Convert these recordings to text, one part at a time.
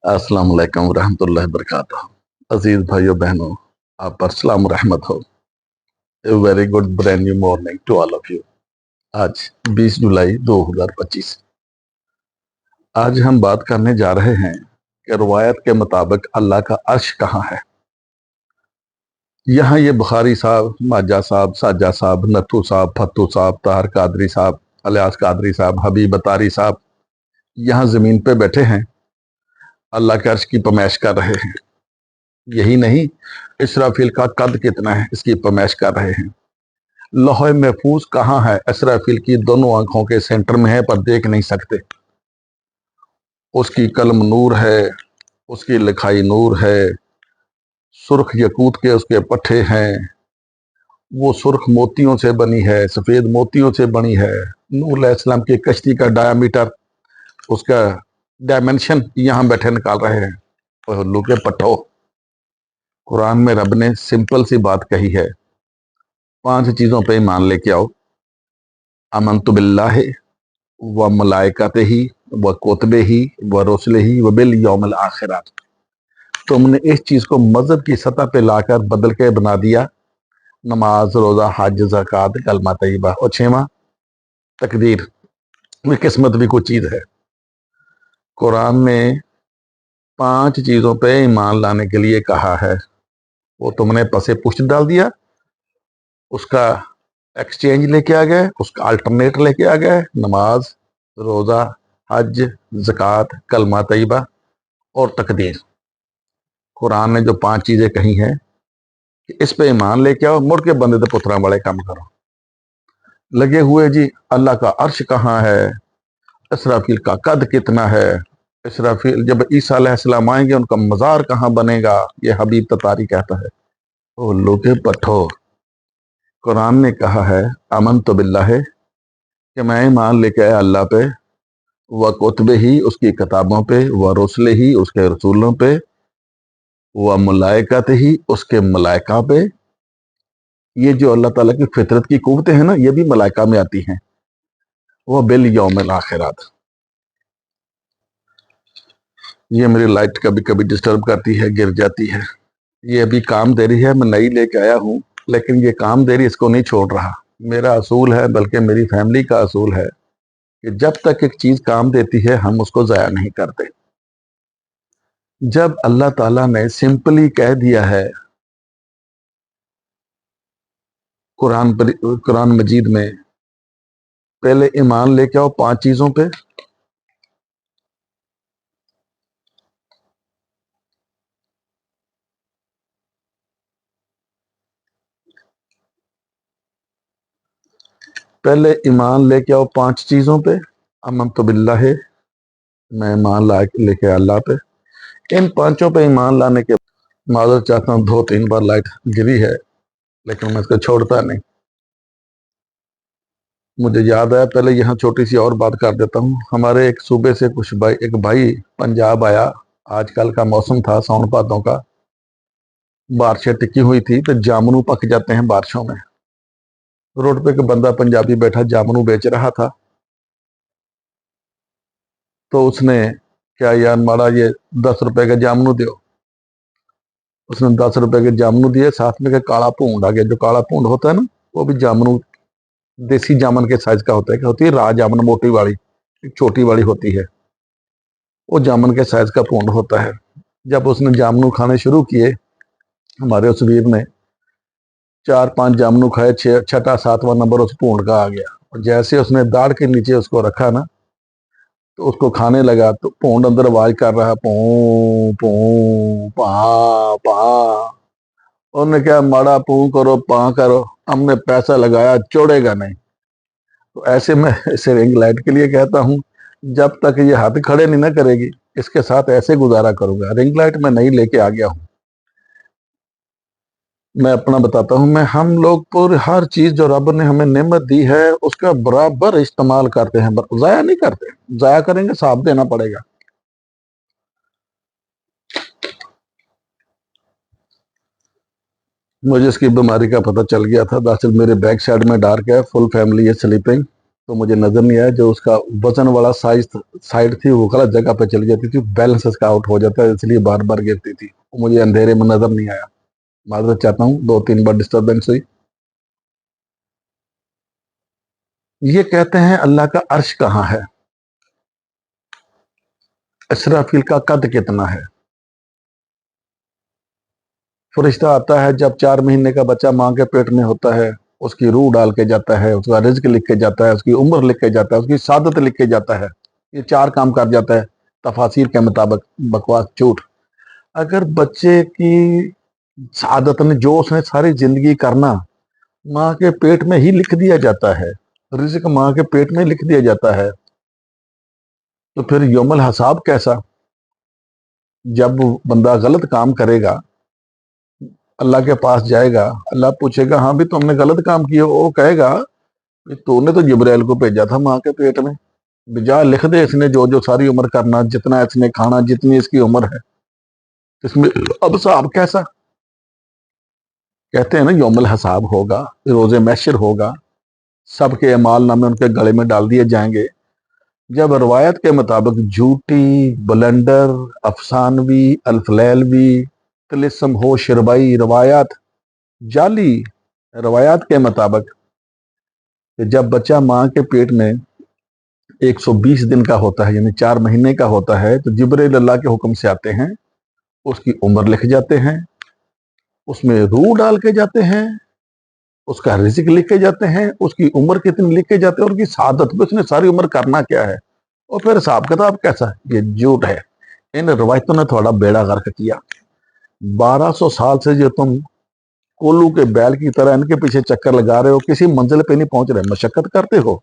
अस्सलाम वालेकुम रहमतुल्लाहि वबरकातुहू। अजीज भाइयों बहनों, आप पर सलाम रहमत हो। A very good brand new morning to all of you. आज 20 जुलाई 2025। आज हम बात करने जा रहे हैं कि रवायत के मुताबिक अल्लाह का अर्श कहाँ है। यहाँ ये बुखारी साहब, माजा साहब, साजा साहब, नथू साहब, फत्तू साहब, ताहर कादरी साहब, अलियास कादरी साहब, हबीब अतारी साहब यहाँ जमीन पे बैठे हैं, अल्लाह के अर्श की पमैश कर रहे हैं। यही नहीं, इसराफील का कद कितना है इसकी पमैश कर रहे हैं। लौह महफूज कहाँ है, इसराफील की दोनों आंखों के सेंटर में है पर देख नहीं सकते। उसकी कलम नूर है, उसकी लिखाई नूर है, सुर्ख यकूत के उसके पट्टे हैं, वो सुर्ख मोतियों से बनी है, सफेद मोतियों से बनी है। नूह अलैहिस्सलाम की कश्ती का डायमीटर, उसका डायमेंशन यहाँ बैठे निकाल रहे हैं। उल्लू के पट्टो, कुरान में रब ने सिंपल सी बात कही है, 5 चीजों पे ईमान लेके आओ। अमनतु बिल्लाहि व मलाइकतिही व कुतुबिही व रुसलिही व बिल यौमिल आखिरह। तुमने इस चीज को मजहब की सतह पे लाकर बदल के बना दिया। नमाज, रोजा, हज, ज़कात, कलमा तय्यबा। और 6वां तकदीर, ये किस्मत भी कुछ चीज है। कुरान में 5 चीजों पे ईमान लाने के लिए कहा है, वो तुमने पसे पुष्ट डाल दिया, उसका एक्सचेंज लेके आ गए, उसका अल्टरनेट लेके आ गए। नमाज, रोजा, हज, ज़कात, कलमा तय्यबा और तकदीर। कुरान ने जो 5 चीजें कही हैं कि इस पे ईमान लेके आओ, मुड़ के बंदे दे पुत्रा वाले काम करो। लगे हुए जी अल्लाह का अर्श कहाँ है, इसराफील का कद कितना है, इसराफील जब ईसा अलैहिस्सलाम आएंगे उनका मज़ार कहाँ बनेगा, ये हबीब ततारी कहता है। ओ लोगे पठो, कुरान ने कहा है अमन तो बिल्ला है कि मैं ईमान लेके आया अल्लाह पे, व कुतुबे ही उसकी किताबों पे, व रुसले ही उसके रसूलों पे, व मलाइकत ही उसके मलाइका पे। ये जो अल्लाह ताला की फितरत की कुव्वतें हैं ना, ये भी मलाइका में आती हैं। वह बिल यौमिल आखिरत। ये मेरी लाइट कभी कभी डिस्टर्ब करती है, गिर जाती है। ये अभी काम दे रही है, मैं नई लेके आया हूँ, लेकिन ये काम दे रही इसको नहीं छोड़ रहा। मेरा असूल है, बल्कि मेरी फैमिली का असूल है कि जब तक एक चीज काम देती है हम उसको जाया नहीं करते। जब अल्लाह ताला ने सिंपली कह दिया है कुरान मजीद में, पहले ईमान लेके आओ 5 चीजों पे। पहले ईमान लेके आओ 5 चीजों पे। अमन तो बिल्ला है, मैं ईमान ला लेके अल्लाह पे। इन 5 पे ईमान लाने के माजर चाहता हूँ, 2-3 बार लाइट गिरी है, लेकिन मैं इसको छोड़ता नहीं। मुझे याद आया, पहले यहाँ छोटी सी और बात कर देता हूँ। हमारे एक सूबे से एक भाई पंजाब आया। आजकल का मौसम था साउन भादों का, बारिशें टिकी हुई थी, तो जामुन पक जाते हैं बारिशों में। रोड पे एक बंदा पंजाबी बैठा जामुन बेच रहा था, तो उसने क्या यार माड़ा ये 10 रुपए का जामुन दो। उसने 10 रुपए के जामुन दिए, साथ में के काला पूंड आ गया। जो काला पूंड होता है ना, वो भी जामुन देसी जामुन के साइज का होता है। क्या होती है, राज जामुन मोटी वाली, एक छोटी वाली होती है, वो जामुन के साइज का पूंड होता है। जब उसने जामुन खाने शुरू किए, हमारे उस वीर ने 4-5 जामुन खाए, 6, 7वां नंबर उस पूंड का आ गया। और जैसे उसने दाढ़ के नीचे उसको रखा ना, तो उसको खाने लगा, तो पूंड अंदर आवाज कर रहा है, पू पू पा पा। उन्होंने क्या, माड़ा पू करो पा करो, हमने पैसा लगाया, चोड़ेगा नहीं। तो ऐसे में इसे रिंग लाइट के लिए कहता हूँ, जब तक ये हाथ खड़े नहीं ना करेगी, इसके साथ ऐसे गुजारा करूंगा। रिंग लाइट में नहीं लेके आ गया हूँ। मैं अपना बताता हूँ, मैं हम लोग पूरी हर चीज जो रब ने हमें नेमत दी है उसका बराबर इस्तेमाल करते हैं, जाया नहीं करते। जाया करेंगे साथ देना पड़ेगा। मुझे इसकी बीमारी का पता चल गया था। दरअसल मेरे बैक साइड में डार्क है, फुल फैमिली है स्लीपिंग, تو مجھے نظر نہیں آیا. جو اس کا وزن والا سائڈ تھی وہ غلط جگہ پہ چلی جاتی تھی, بیلنس اس کا آؤٹ ہو جاتا ہے, اس لیے بار بار گرتی تھی. وہ مجھے اندھیرے میں نظر نہیں آیا. معذرت چاہتا ہوں, 2-3 بار ڈسٹربینس ہوئی. یہ کہتے ہیں اللہ کا عرش کہاں ہے, اسرافیل کا قد کتنا ہے. فرشتہ آتا ہے جب 4 مہینے کا بچہ ماں کے پیٹ میں ہوتا ہے, اس کی روح ڈال کے جاتا ہے, اس کا رزق لکھ کے جاتا ہے, اس کی عمر لکھ کے جاتا ہے, اس کی سعادت لکھ کے جاتا ہے. یہ 4 کام کر جاتا ہے تفاسیر کے مطابق, بکواس جھوٹ. اگر بچے کی سعادت نے, جو اس نے ساری زندگی کرنا, ماں کے پیٹ میں ہی لکھ دیا جاتا ہے, رزق ماں کے پیٹ میں لکھ دیا جاتا ہے, تو پھر یوم الحساب کیسا؟ جب بندہ غلط کام کرے گا, اللہ کے پاس جائے گا, اللہ پوچھے گا ہاں بھی تم نے غلط کام کیا, وہ کہے گا تو نے تو جبرائیل کو بھیجا تھا ماں کے پیٹ میں, جا لکھ دے اس نے جو جو ساری عمر کرنا, جتنا اس نے کھانا, جتنی اس کی عمر ہے, اس میں اب صاحب کیسا؟ کہتے ہیں نا یوم الحساب ہوگا, روز محشر ہوگا, سب کے اعمال نامے ان کے گلے میں ڈال دیے جائیں گے. جب روایت کے مطابق جھوٹی, بلنڈر, افسانوی, الفلیلوی, طلسم ہو شربائی روایات, جعلی روایات کے مطابق کہ جب بچہ ماں کے پیٹ میں 120 دن کا ہوتا ہے, یعنی 4 مہینے کا ہوتا ہے, تو جبرائیل اللہ کے حکم سے آتے ہیں, اس کی عمر لکھ جاتے ہیں, اس میں روح ڈال کے جاتے ہیں, اس کا رزق لکھ کے جاتے ہیں, اس کی عمر کتنی لکھ کے جاتے ہیں, اور اس کی سعادت بھی, اس نے ساری عمر کرنا کیا ہے, اور پھر حساب کتاب کیسا؟ یہ جھوٹ ہے. ان روایتوں نے تھوڑا بیڑا غرق کیا. 1200 سال سے جو تم کولو کے بیل کی طرح ان کے پیچھے چکر لگا رہے ہو, کسی منزل پہ نہیں پہنچ رہے, مشقت کرتے ہو,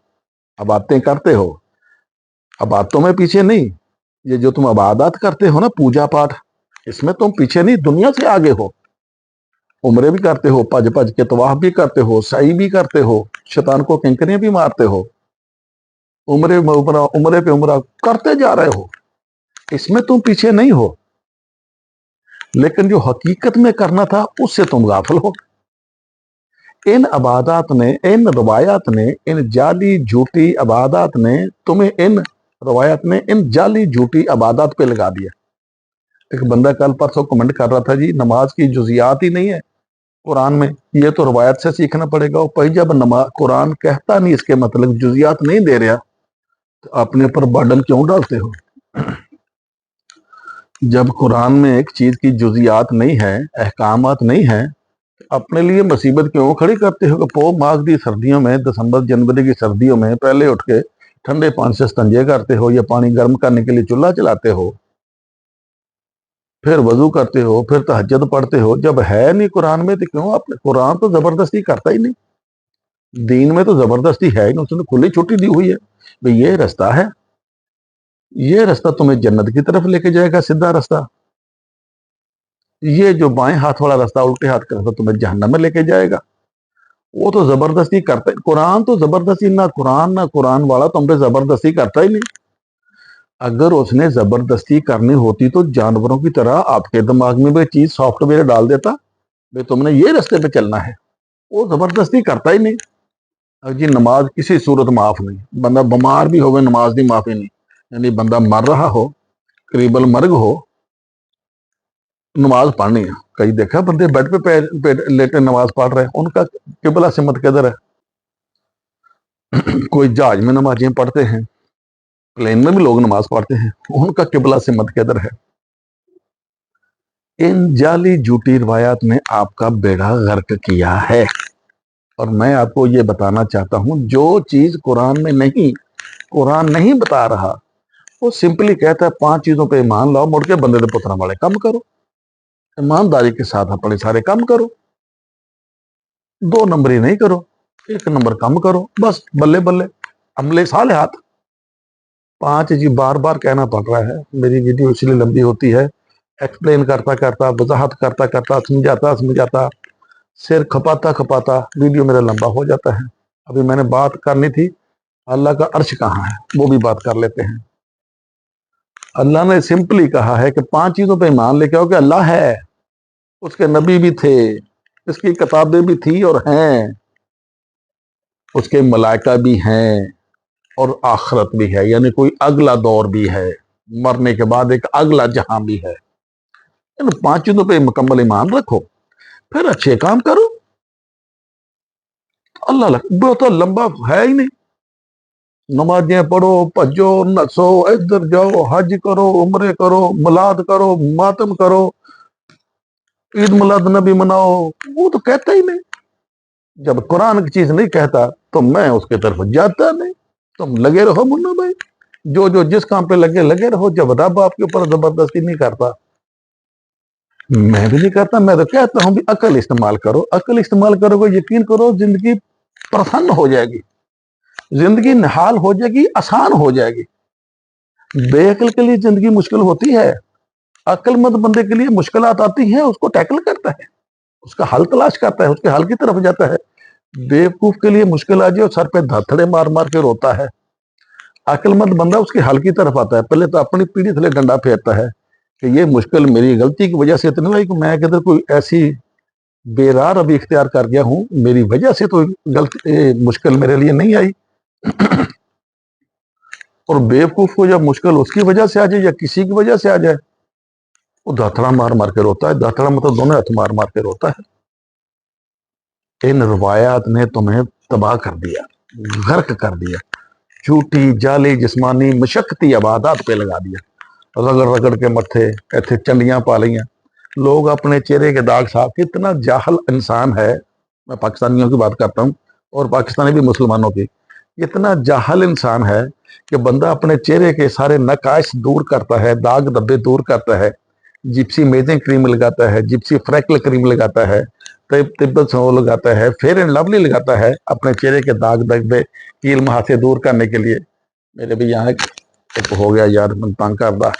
عبادتیں کرتے ہو, عبادتوں میں پیچھے نہیں. یہ جو تم عبادات کرتے ہو نا, پوجا پاٹ, اس میں تم پیچھے نہیں, دنیا سے آگے ہو. عمرے بھی کرتے ہو, پج پج کے طواف بھی کرتے ہو, سعی بھی کرتے ہو, شیطان کو کنکریاں بھی مارتے ہو, عمرے پہ عمرہ کرتے جا رہے ہو, اس میں تم پیچھے نہیں ہو. لیکن جو حقیقت میں کرنا تھا اس سے تم غافل ہو. ان عبادات نے, ان روایات نے, ان جعلی جھوٹی عبادات نے تمہیں, ان روایات نے ان جعلی جھوٹی عبادات پہ لگا دیا. ایک بندہ کل پرسوں کمنٹ کر رہا تھا, جی نماز کی جزیات ہی نہیں ہے قرآن میں, یہ تو روایت سے سیکھنا پڑے گا. اور جب نماز قرآن کہتا نہیں اس کے مطلب جزیات نہیں دے رہا, تو اپنے اوپر برڈن کیوں ڈالتے ہو؟ جب قرآن میں ایک چیز کی جزیات نہیں ہے, احکامات نہیں ہیں, اپنے لیے مصیبت کیوں کھڑی کرتے ہو؟ کہ پو ماغ دی سردیوں میں, دسمبر جنوری کی سردیوں میں پہلے اٹھ کے ٹھنڈے پانی سے استنجے کرتے ہو, یا پانی گرم کرنے کے لیے چولہا چلاتے ہو, پھر وضو کرتے ہو, پھر تہجد پڑھتے ہو. جب ہے نہیں قرآن میں تو کیوں آپ نے؟ قرآن تو زبردستی کرتا ہی نہیں, دین میں تو زبردستی ہے ہی نہیں, اس نے کھلی چھٹی دی ہوئی ہے. بھئی یہ رستہ ہے, یہ رستہ تمہیں جنت کی طرف لے کے جائے گا, سیدھا رستہ. یہ جو بائیں ہاتھ والا رستہ, الٹے ہاتھ کا رستہ, تمہیں جہنم میں لے کے جائے گا. وہ تو زبردستی کرتا ہے. قرآن تو زبردستی, نہ قرآن والا تم پہ زبردستی کرتا ہی نہیں. اگر اس نے زبردستی کرنی ہوتی تو جانوروں کی طرح آپ کے دماغ میں بھی چیز سافٹ ویئر ڈال دیتا, بھئی تم نے یہ رستے پہ چلنا ہے. وہ زبردستی کرتا ہی نہیں. جی نماز کسی صورت معاف نہیں, بندہ بیمار بھی ہوگا نماز دی معافی نہیں. یعنی بندہ مر رہا ہو, قریب المرگ ہو, نماز پڑھنی ہے. کئی دیکھا بندے بیڈ پہ لیٹے نماز پڑھ رہے ہیں, ان کا قبلہ سمت کدھر ہے؟ کوئی جہاز میں نمازیں پڑھتے ہیں, پلین میں بھی لوگ نماز پڑھتے ہیں, ان کا قبلہ سمت کدھر ہے؟ ان جعلی جھوٹی روایات نے آپ کا بیڑا غرق کیا ہے. اور میں آپ کو یہ بتانا چاہتا ہوں, جو چیز قرآن میں نہیں, قرآن نہیں بتا رہا, وہ سمپلی کہتا ہے 5 چیزوں پہ ایمان لاؤ, مڑ کے بندے دے پترا والے کم کرو, ایمانداری کے ساتھ اپنے سارے کام کرو, 2 نمبری نہیں کرو, 1 نمبر کم کرو, بس بلے بلے عملے صالحات. 5 جی بار بار کہنا پڑ رہا ہے, میری ویڈیو اس لیے لمبی ہوتی ہے, ایکسپلین کرتا کرتا, وضاحت کرتا کرتا, سمجھاتا سر کھپاتا ویڈیو میرا لمبا ہو جاتا ہے. ابھی میں نے بات کرنی تھی اللہ کا عرش کہاں ہے, وہ بھی بات کر لیتے ہیں. اللہ نے سمپلی کہا ہے کہ 5 چیزوں پہ ایمان لے کے آؤ کہ اللہ ہے, اس کے نبی بھی تھے, اس کی کتابیں بھی تھی اور ہیں, اس کے ملائکہ بھی ہیں, اور आखिरत भी है, यानी कोई अगला दौर भी है, मरने के बाद एक अगला जहां भी है। इन 5 चीजों पे मुकम्मल ईमान रखो, फिर अच्छे काम करो। अल्लाह बहुत लंबा है ही नहीं। नमाजें पढ़ो, भजो, नसो, इधर जाओ, हज करो, उम्रे करो, मिलाद करो, मातम करो, ईद मिलाद नबी मनाओ, वो तो कहता ही नहीं। जब कुरान की चीज नहीं कहता तो मैं उसके तरफ जाता नहीं। तुम लगे रहो मुन्ना भाई, जो जो जिस काम पे लगे लगे रहो। जब रब आपके ऊपर जबरदस्ती नहीं करता, मैं भी नहीं करता। मैं तो कहता हूं भी अकल इस्तेमाल करो। अकल इस्तेमाल करोगे, यकीन करो जिंदगी प्रसन्न हो जाएगी, जिंदगी निहाल हो जाएगी, आसान हो जाएगी। बेअकल के लिए जिंदगी मुश्किल होती है, अक्लमंद बंदे के लिए मुश्किलात आती हैं, उसको टैकल करता है, उसका हल तलाश करता है, उसके हल की तरफ जाता है। बेवकूफ के लिए मुश्किल आ जाए और सर पे धड़थड़े मार मार के रोता है। अक्लमंद बंदा उसके हल की तरफ आता है, पहले तो अपनी पीढ़ी थले डंडा फेरता है कि ये मुश्किल मेरी गलती की वजह से इतनी हुई कि मैं किधर कोई ऐसी बेरार अभी इख्तियार कर गया हूं, मेरी वजह से तो गलती मुश्किल मेरे लिए नहीं आई। और बेवकूफ को जब मुश्किल उसकी वजह से आ जाए या किसी की वजह से आ जाए, वो दाथड़ा मार मार के रोता है। दाथड़ा मतलब दोनों हाथ मार मार के रोता है। इन रवायात ने तुम्हें तबाह कर दिया, गर्क कर दिया, झूठी जाली जिस्मानी मशक्कती इबादत पे लगा दिया। रगड़ रगड़ के मत्थे ऐसे चंडियां पा लियां। लोग अपने चेहरे के दाग साफ। कितना जाहल इंसान है, मैं पाकिस्तानियों की बात करता हूँ और पाकिस्तानी भी मुसलमानों की। इतना जाहल इंसान है कि बंदा अपने चेहरे के सारे नकाइश दूर करता है, दाग धब्बे दूर करता है, जिप्सी मेजिंग क्रीम लगाता है, जिप्सी फ्रैकल क्रीम लगाता है, तिब्बत सो लगाता है, फेयर एंड लवली लगाता है अपने चेहरे के दाग धब्बे कील मुहासे दूर करने के लिए। मेरे भी यहाँ एक हो गया यार, मन तंग करदा,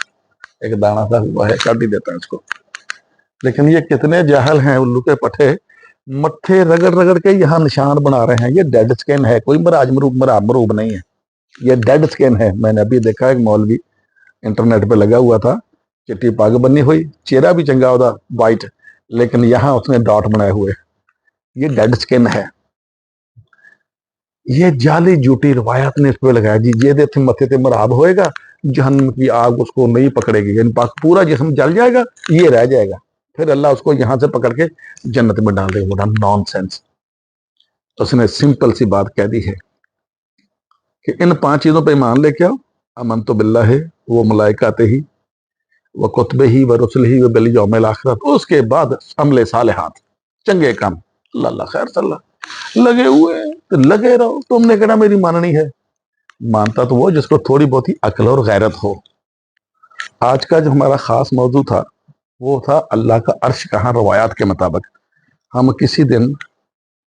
एक दाना सा हुआ है, काट ही देता है उसको। लेकिन ये कितने जाहल हैं उल्लू के पट्टे, मत्थे रगड़ रगड़ के यहाँ निशान बना रहे हैं। ये डेड स्किन है, कोई मराज मरूब नहीं है, ये डेड स्किन है। मैंने अभी देखा एक मौलवी इंटरनेट पे लगा हुआ था, चिट्टी पग बनी हुई, चेहरा भी चंगा होता वाइट, लेकिन यहाँ उसने डॉट बनाए हुए। ये डेड स्किन है। ये जाली झूठी रवायत ने इस पे लगाया जी, ये देते मथे ते मराब होएगा, जहन्नम की आग उसको नहीं पकड़ेगी, यानी पूरा जिस्म जल जाएगा, ये रह जाएगा, फिर अल्लाह उसको यहां से पकड़ के जन्नत में डाल देगा। नॉनसेंस। उसने सिंपल सी बात कह दी है कि इन 5 चीजों पे ईमान लेके आओ। अमन तो बिल्ला है, वो मलाइकाते ही, व कुतबे ही, व रसुल ही, व बिल यौमिल आखिरत। उसके बाद अमले सालिहात, चंगे काम। अल्लाह खैर सल्ला लगे हुए हैं तो लगे रहो। तुमने कहना मेरी माननी है, मानता तो वो जिसको थोड़ी बहुत ही अक्ल और गैरत हो। आज का जो हमारा खास मौजू था वो था अल्लाह का अर्श कहाँ, रवायात के मुताबिक। हम किसी दिन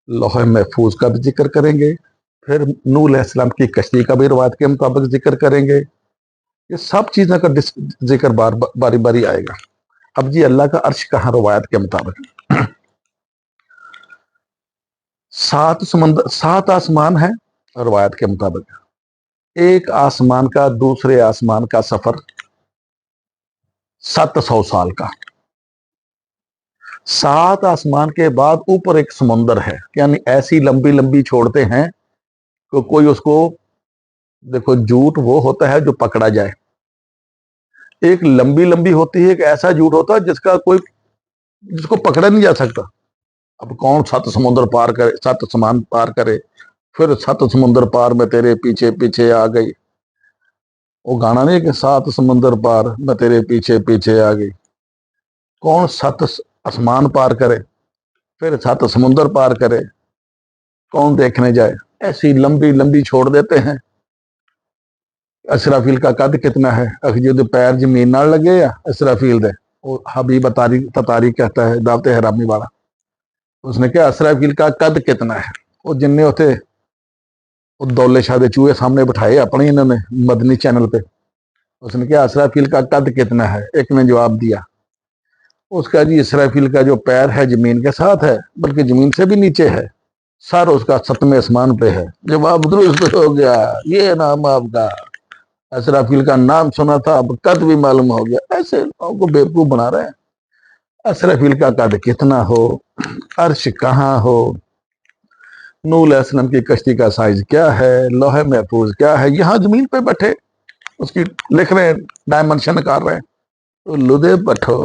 लौह महफूज का भी जिक्र करेंगे, फिर नूह अलैहिस्सलाम की कश्ती का भी रवायत के मुताबिक जिक्र करेंगे। ये सब चीज़ों का जिक्र बारी बारी आएगा। अब जी अल्लाह का अर्श कहाँ, रवायत के मुताबिक 7 समंदर, 7 आसमान है रवायत के मुताबिक। एक आसमान का दूसरे आसमान का सफर 700 साल का। 7 आसमान के बाद ऊपर एक समुंदर है, यानी ऐसी लंबी लंबी छोड़ते हैं कि कोई उसको, देखो झूठ वो होता है जो पकड़ा जाए, एक लंबी लंबी होती है, एक ऐसा झूठ होता है जिसको पकड़ा नहीं जा सकता। अब कौन 7 समुंदर पार करे, 7 आसमान पार करे, फिर 7 समुंदर पार में तेरे पीछे पीछे आ गई। वो गाना नहीं कि 7 समुंदर पार मैं तेरे पीछे पीछे आ गई। कौन 7 आसमान पार करे, फिर 7 समुंदर पार करे, कौन देखने जाए। ऐसी लंबी लंबी छोड़ देते हैं। असराफील का कद कितना है, जो पैर जमीन ना लगे या असराफील दे। वो हबीब ततारी कहता है, दावत हरामी वाला, उसने कहा असराफील का कद कितना है। वो जिन्ने उसे दौले शाह दे चूहे सामने बिठाए अपने इन्होंने मदनी चैनल पे, उसने कहा असराफील का कद कितना है। एक ने जवाब दिया, उसका जी इसराफील का जो पैर है जमीन के साथ है, बल्कि जमीन से भी नीचे है, सर उसका 7वें आसमान पे है। जवाब दुरुस्त हो गया, ये नाम आपका। असराफील का नाम सुना था, अब कद भी मालूम हो गया। ऐसे लोगों को बेवकूफ बना रहे हैं। असराफील का कद कितना हो, अर्श कहाँ हो, नूह अलैहिस्सलाम की कश्ती का साइज क्या है, लौह महफूज क्या है, यहाँ जमीन पे बैठे उसकी लिख रहे हैं, डायमेंशन निकाल रहे हैं। तो लुदे बैठो,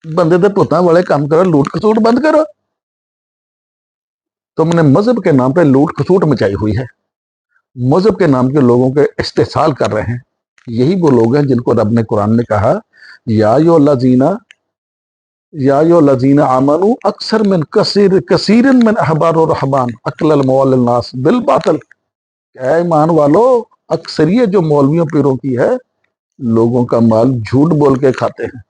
बंदे दे पुत्तां वाले काम करो, लूट खसूट बंद करो। तुमने मजहब के नाम पे लूट खसूट मचाई हुई है, मजहब के नाम के लोगों के इस्तेसाल कर रहे हैं। यही वो लोग हैं जिनको रब ने कुरान में कहा, या यो लजीना आमनू अक्सर मिन कसीरन मिन अहबार और रहबान अकलल मवाल नास बिल बातल। ईमान वालो, अक्सरियत जो मौलवियों पीरों की है, लोगों का माल झूठ बोल के खाते हैं।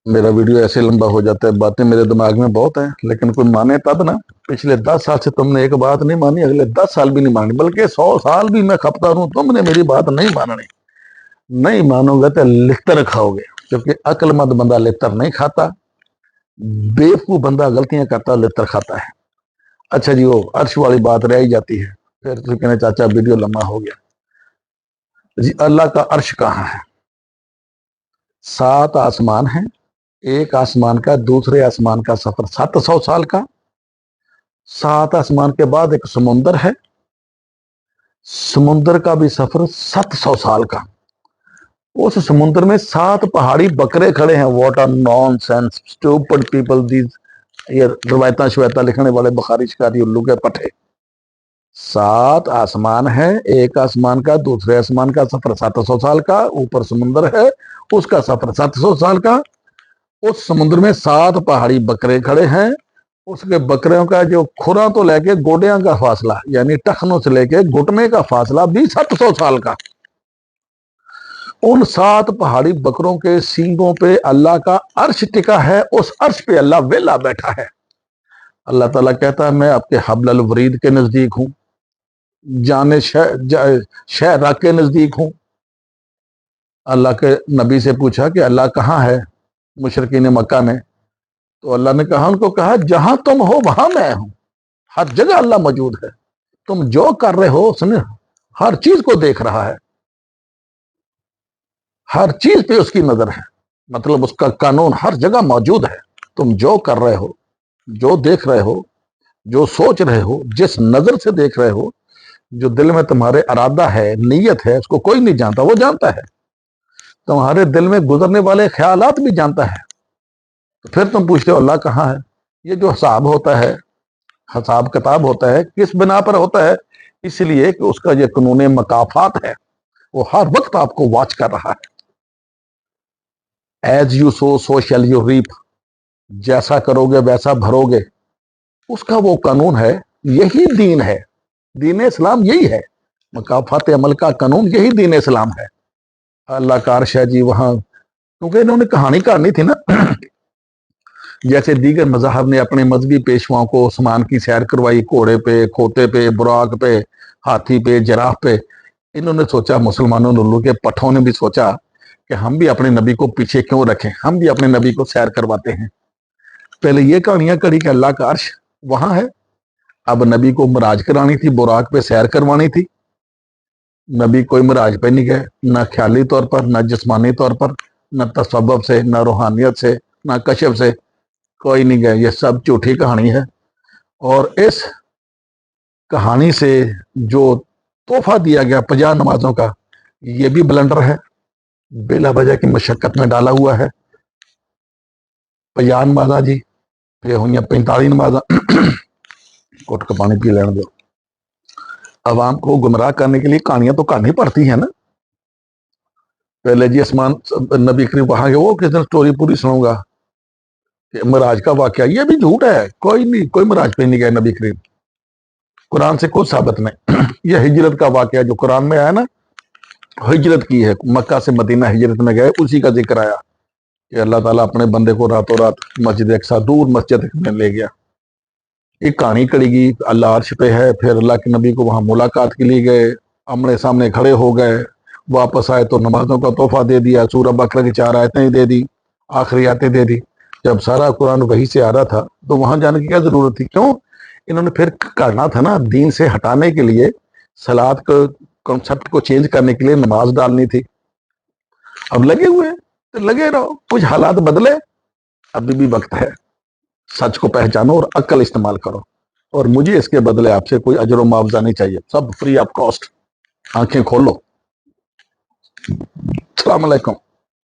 मेरा वीडियो ऐसे लंबा हो जाता है, बातें मेरे दिमाग में बहुत हैं, लेकिन कोई माने तब ना। पिछले 10 साल से तुमने एक बात नहीं मानी, अगले 10 साल भी नहीं मानी, बल्कि 100 साल भी मैं खपता रहूं, तुमने मेरी बात नहीं माननी। नहीं मानोगे तो लिखतर खाओगे, क्योंकि अक्लमंद बंदा लिखतर नहीं खाता, बेवकूफ बंदा गलतियां करता लिखतर खाता है। अच्छा जी, वो अर्श वाली बात रह ही जाती है, फिर तो कहने चाचा वीडियो लंबा हो गया जी। अल्लाह का अर्श कहाँ है? 7 आसमान है, एक आसमान का दूसरे आसमान का सफर 700 साल का। 7 आसमान के बाद एक समुंदर है, समुंदर का भी सफर 700 साल का। उस समुद्र में 7 पहाड़ी बकरे खड़े हैं। What are nonsense stupid people these, ये रवायता शवायता लिखने वाले बुखारी शिकारी उल्लू के पट्टे। 7 आसमान है, एक आसमान का दूसरे आसमान का सफर 700 साल का, ऊपर समुद्र है उसका सफर 700 साल का। उस समुद्र में 7 पहाड़ी बकरे खड़े हैं, उसके बकरियों का जो खुरा तो लेके गोडियां का फासला, यानी टखनों से लेके घुटने का फासला भी 700 साल का। उन 7 पहाड़ी बकरों के सींगों पे अल्लाह का अर्श टिका है, उस अर्श पे अल्लाह वेला बैठा है। अल्लाह ताला कहता है, मैं आपके हब्ल वरीद के नजदीक हूं, जाने शहरा के नजदीक हूं। अल्लाह के नबी से पूछा कि अल्लाह कहाँ है मुशरिकीन मक्का ने, तो अल्लाह ने कहा, उनको कहा, जहां तुम हो वहां मैं हूं। हर जगह अल्लाह मौजूद है, तुम जो कर रहे हो उसने हर चीज को देख रहा है, हर चीज पे उसकी नजर है, मतलब उसका कानून हर जगह मौजूद है। तुम जो कर रहे हो, जो देख रहे हो, जो सोच रहे हो, जिस नजर से देख रहे हो, जो दिल में तुम्हारे इरादा है, नीयत है, उसको कोई नहीं जानता, वो जानता है। तुम्हारे दिल में गुजरने वाले ख्यालात भी जानता है। तो फिर तुम पूछते हो अल्लाह कहाँ है? ये जो हिसाब होता है, हिसाब किताब होता है, किस बिना पर होता है? इसलिए कि उसका ये कानून मकाफात है, वो हर वक्त आपको वॉच कर रहा है। As you sow shall you reap, जैसा करोगे वैसा भरोगे, उसका वो कानून है। यही दीन है, दीन इस्लाम यही है, मकाफात अमल का कानून यही दीन इस्लाम है। अल्लाह का अर्श है जी वहां, क्योंकि इन्होंने कहानी करनी थी ना। जैसे दीगर मज़हब ने अपने मजहबी पेशवाओं को आसमान की सैर करवाई, घोड़े पे, खोते पे, बुराक पे, हाथी पे, जिराफ पे, इन्होंने सोचा, मुसलमानों ने, उल्लू के पट्ठों ने भी सोचा कि हम भी अपने नबी को पीछे क्यों रखें, हम भी अपने नबी को सैर करवाते हैं। पहले ये कहानियां करी कि अल्लाह का अर्श वहां है, अब नबी को मराज करानी थी, बुराक पे सैर करवानी थी। नबी कोई मराज पे नहीं गए, न ख्याली तौर पर, न जिस्मानी तौर पर, न तसब्बुब से, न रूहानियत से, न कशफ से, कोई नहीं गए। ये सब झूठी कहानी है। और इस कहानी से जो तोहफा दिया गया 50 नमाजों का, ये भी ब्लंडर है, बेला वजह की मशक्कत में डाला हुआ है। 50 नमाजा जी, फिर हुई 45 नमाजा। घुट का पानी पी लेने दो। अवाम को गुमराह करने के लिए कहानियां तो करनी पड़ती है ना। पहले जी आसमान नबी करीम वहां गए, वो किस दिन स्टोरी पूरी सुनाऊंगा कि मराज का वाकया, ये भी झूठ है। कोई नहीं, कोई मराज पे नहीं गए नबी करीम, कुरान से कुछ साबित नहीं। यह हिजरत का वाकया जो कुरान में आया ना, हिजरत की है, मक्का से मदीना हिजरत में गए, उसी का जिक्र आया कि अल्लाह ताला अपने बंदे को रातों रात मस्जिद अक्सा, दूर मस्जिद में ले गया। एक कहानी कड़ी गई, अल्लाह अर्श पे है, फिर अल्लाह के नबी को वहां मुलाकात के लिए गए, आमने सामने खड़े हो गए, वापस आए तो नमाजों का तोहफा दे दिया, सूरह बकरा की 4 आयतें दे दी, आखिरी आयतें दे दी। जब सारा कुरान वही से आ रहा था तो वहां जाने की क्या जरूरत थी? क्यों? इन्होंने फिर करना था ना, दीन से हटाने के लिए, सलात को कॉन्सेप्ट को चेंज करने के लिए नमाज डालनी थी। अब लगे हुए तो लगे रहो, कुछ हालात बदले, अभी भी वक्त है। सच को पहचानो और अक्ल इस्तेमाल करो। اور مجھے اس کے بدلے آپ سے کوئی اجر و معاوضہ نہیں چاہیے، سب فری آف کاسٹ. آنکھیں کھولو. السلام علیکم.